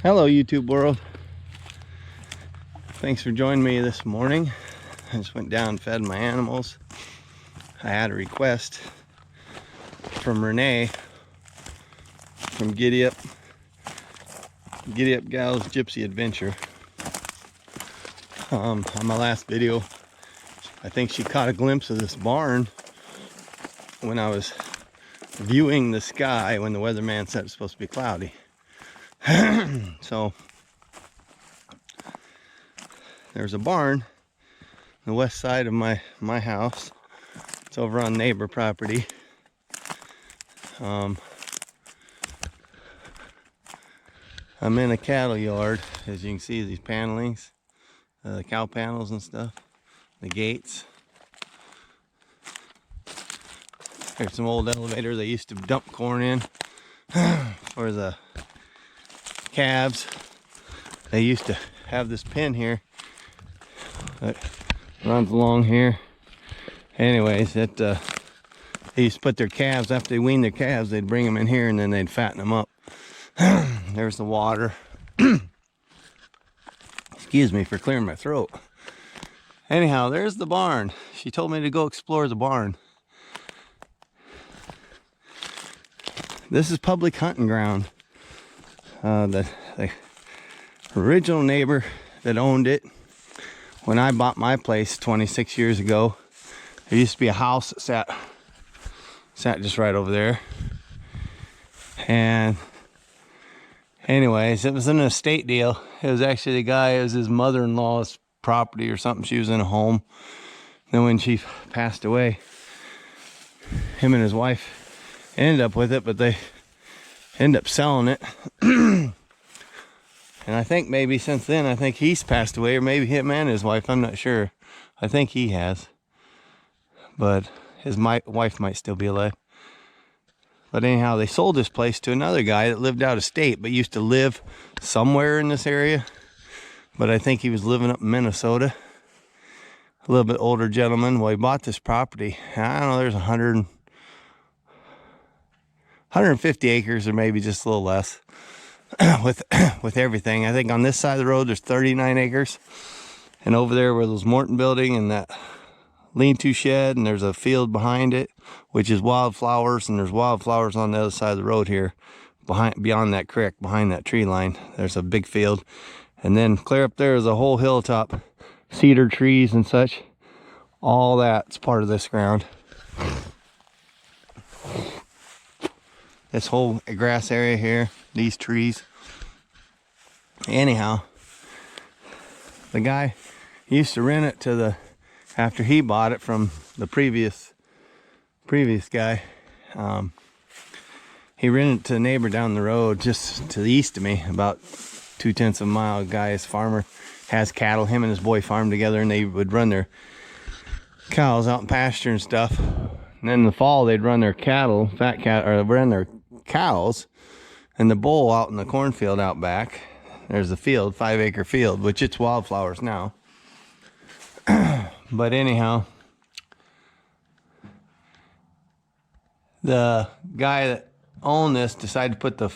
Hello YouTube world. Thanks for joining me this morning. I just went down and fed my animals. I had a request from Renee from Giddy Up Gals Gypsy Adventure. On my last video, I think she caught a glimpse of this barn when I was viewing the sky when the weatherman said it's supposed to be cloudy. So there's a barn on the west side of my house. It's over on neighbor property. I'm in a cattle yard, as you can see these panelings, the cow panels and stuff, the gates. There's some old elevator they used to dump corn in for the calves. They used to have this pin here that runs along here. Anyways, they used to put their calves, after they weaned their calves, they'd bring them in here and then they'd fatten them up. There's the water. Excuse me for clearing my throat. Anyhow, there's the barn. She told me to go explore the barn. This is public hunting ground. The original neighbor that owned it, when I bought my place 26 years ago, there used to be a house that sat just right over there. And anyways, it was an estate deal. It was actually the guy, it was his mother-in-law's property or something. She was in a home. Then when she passed away, him and his wife ended up with it, but they ended up selling it. And I think maybe since then, I think he's passed away, or maybe him and his wife, I'm not sure. I think he has. But his wife might still be alive. But anyhow, they sold this place to another guy that lived out of state, but used to live somewhere in this area. But I think he was living up in Minnesota. A little bit older gentleman. Well, he bought this property. I don't know, there's 150 acres, or maybe just a little less. with everything. I think on this side of the road there's 39 acres, and over there where those Morton building and that lean-to shed, and there's a field behind it which is wildflowers, and there's wildflowers on the other side of the road here beyond that creek, behind that tree line. There's a big field, and then clear up there is a whole hilltop, cedar trees and such. All that's part of this ground. This whole grass area here, these trees. Anyhow, the guy used to rent it to after he bought it from the previous guy. He rented it to a neighbor down the road, just to the east of me, about 2/10 of a mile. Guy's farmer, has cattle. Him and his boy farm together, and they would run their cows out in pasture and stuff. And then in the fall, they'd run their cattle, or run their cows and the bull out in the cornfield out back. There's the field, 5-acre field, which it's wildflowers now. But anyhow, the guy that owned this decided to put the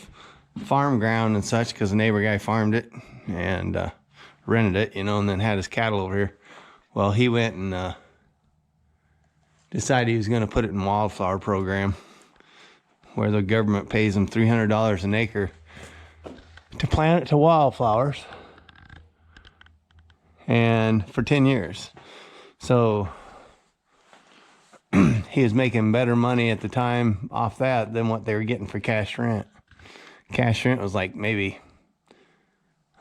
farm ground and such, because the neighbor guy farmed it and rented it, you know, and then had his cattle over here. Well, he went and decided he was going to put it in wildflower program, where the government pays them $300 an acre to plant it to wildflowers, and for 10 years. So he was making better money at the time off that than what they were getting for cash rent. Cash rent was like maybe,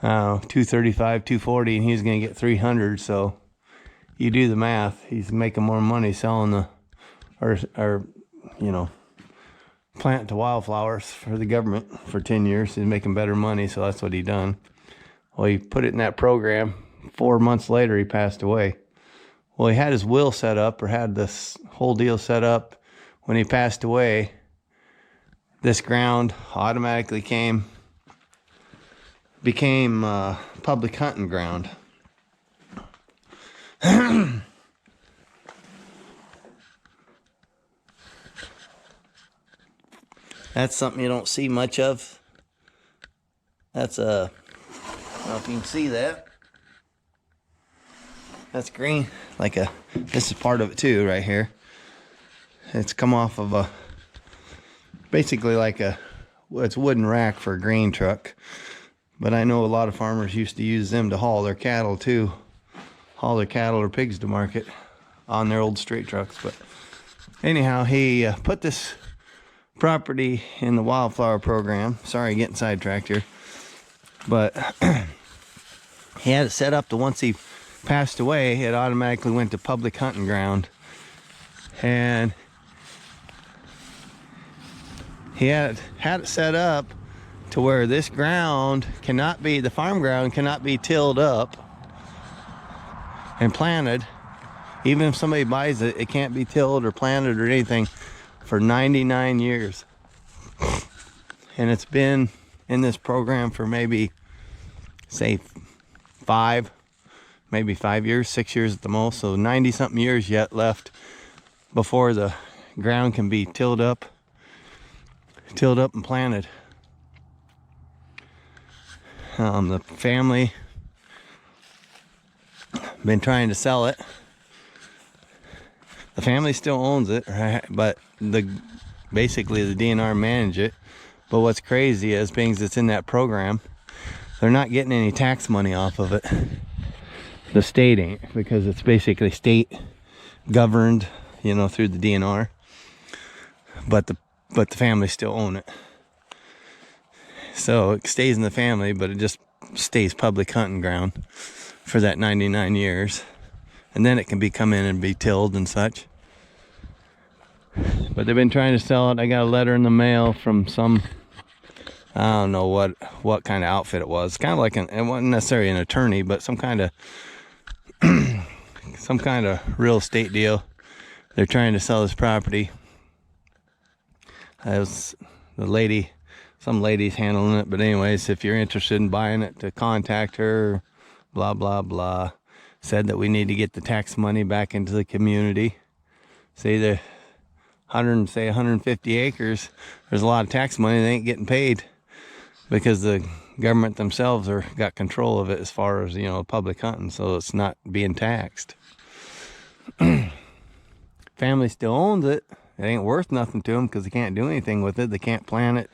I don't know, $235, $240, and he was going to get $300. So you do the math. He's making more money selling or you know, plant to wildflowers for the government for 10 years. He's making better money, so that's what he done. Well, he put it in that program. 4 months later, he passed away. Well, he had his will set up, or had this whole deal set up. When he passed away, this ground automatically became public hunting ground. That's something you don't see much of That's I don't know if you can see that. That's green. This is part of it too, right here. It's come off of basically it's a wooden rack for a grain truck. But I know a lot of farmers used to use them to haul their cattle too. Haul their cattle or pigs to market on their old straight trucks. But anyhow, he put this property in the wildflower program. Sorry, getting sidetracked here. But he had it set up to once he passed away, it automatically went to public hunting ground. And he had it set up to where this ground cannot be, the farm ground cannot be tilled up and planted. Even if somebody buys it, it can't be tilled or planted or anything for 99 years. And it's been in this program for maybe, say, 5 years, 6 years at the most. So 90 something years yet left before the ground can be tilled up and planted. The family been trying to sell it. The family still owns it, right? But basically the DNR manage it. But what's crazy is, being it's in that program, they're not getting any tax money off of it. The state ain't, because it's basically state governed, through the DNR. But the family still own it. So it stays in the family, but it just stays public hunting ground for that 99 years. And then it can come in and be tilled and such. But they've been trying to sell it. I got a letter in the mail from some, I don't know what kind of outfit it was. Kind of like it wasn't necessarily an attorney, but some kind of real estate deal. They're trying to sell this property. Some lady's handling it. But anyways, if you're interested in buying it, to contact her, blah, blah, blah. Said that we need to get the tax money back into the community. Say the 150 acres, there's a lot of tax money they ain't getting paid, because the government themselves got control of it as far as, public hunting, so it's not being taxed. Family still owns it. It ain't worth nothing to them because they can't do anything with it. They can't plant it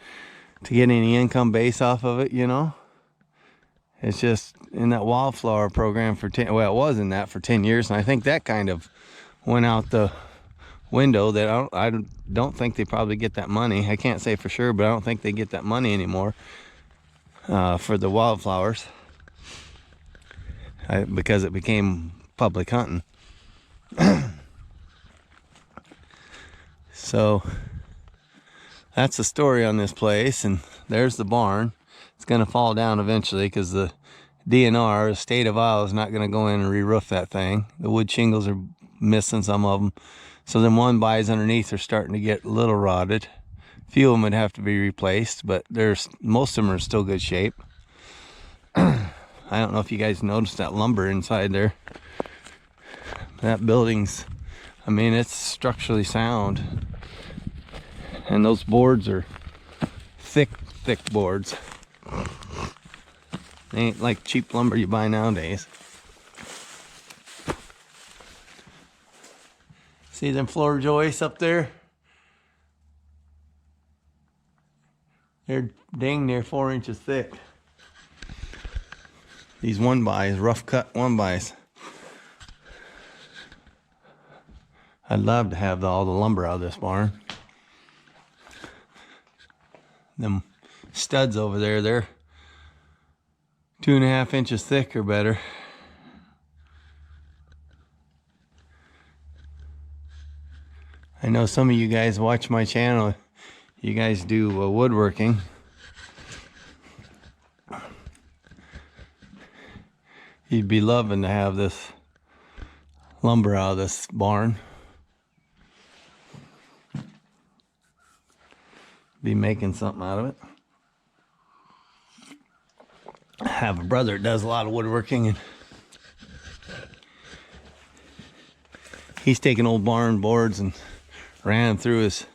to get any income base off of it, It's just in that wildflower program for 10, well, it was in that for 10 years, and I think that kind of went out the window. That I don't think they probably get that money. I can't say for sure, but I don't think they get that money anymore for the wildflowers, because it became public hunting. So that's the story on this place, and there's the barn. It's going to fall down eventually because the DNR, the state of Iowa, is not going to go in and re-roof that thing. The wood shingles are missing, some of them. So then one buys underneath are starting to get a little rotted. A few of them would have to be replaced, but most of them are in still good shape. I don't know if you guys noticed that lumber inside there. That building's, it's structurally sound. And those boards are thick boards. They ain't like cheap lumber you buy nowadays. See them floor joists up there? They're dang near 4 inches thick. These 1-bys, rough cut 1-bys. I'd love to have all the lumber out of this barn. Them studs over there, they're 2.5 inches thick or better. I know some of you guys watch my channel. You guys do woodworking. You'd be loving to have this lumber out of this barn. Be making something out of it. I have a brother that does a lot of woodworking, and he's taken old barn boards and ran them through his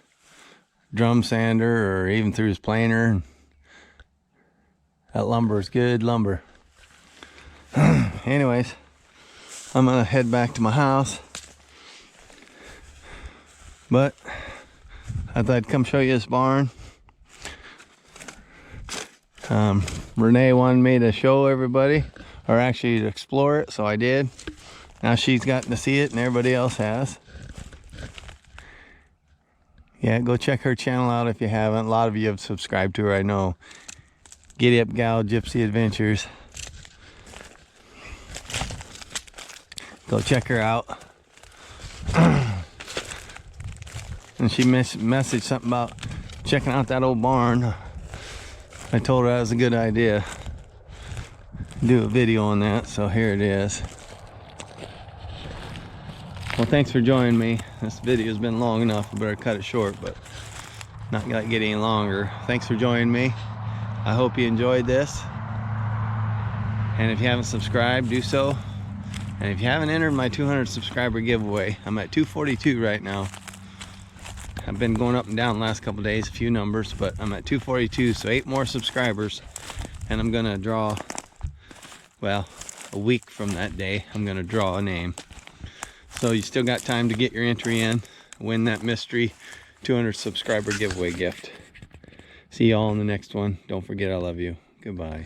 drum sander or even through his planer. That lumber is good lumber. Anyways, I'm gonna head back to my house, but I thought I'd come show you this barn. Renee wanted me to show everybody, or actually to explore it, so I did. Now she's gotten to see it and everybody else has. Yeah, go check her channel out if you haven't. A lot of you have subscribed to her, I know. Giddy Up Gal Gypsy Adventures. Go check her out. And she messaged something about checking out that old barn. I told her that was a good idea. Do a video on that, so here it is. Well, thanks for joining me. This video's been long enough. I better cut it short, but not gonna get any longer. Thanks for joining me. I hope you enjoyed this. And if you haven't subscribed, do so. And if you haven't entered my 200 subscriber giveaway, I'm at 242 right now. I've been going up and down the last couple days, a few numbers, but I'm at 242, so 8 more subscribers. And I'm gonna draw, well, a week from that day, I'm gonna draw a name. So you still got time to get your entry in, win that mystery 200 subscriber giveaway gift. See y'all in the next one. Don't forget I love you. Goodbye.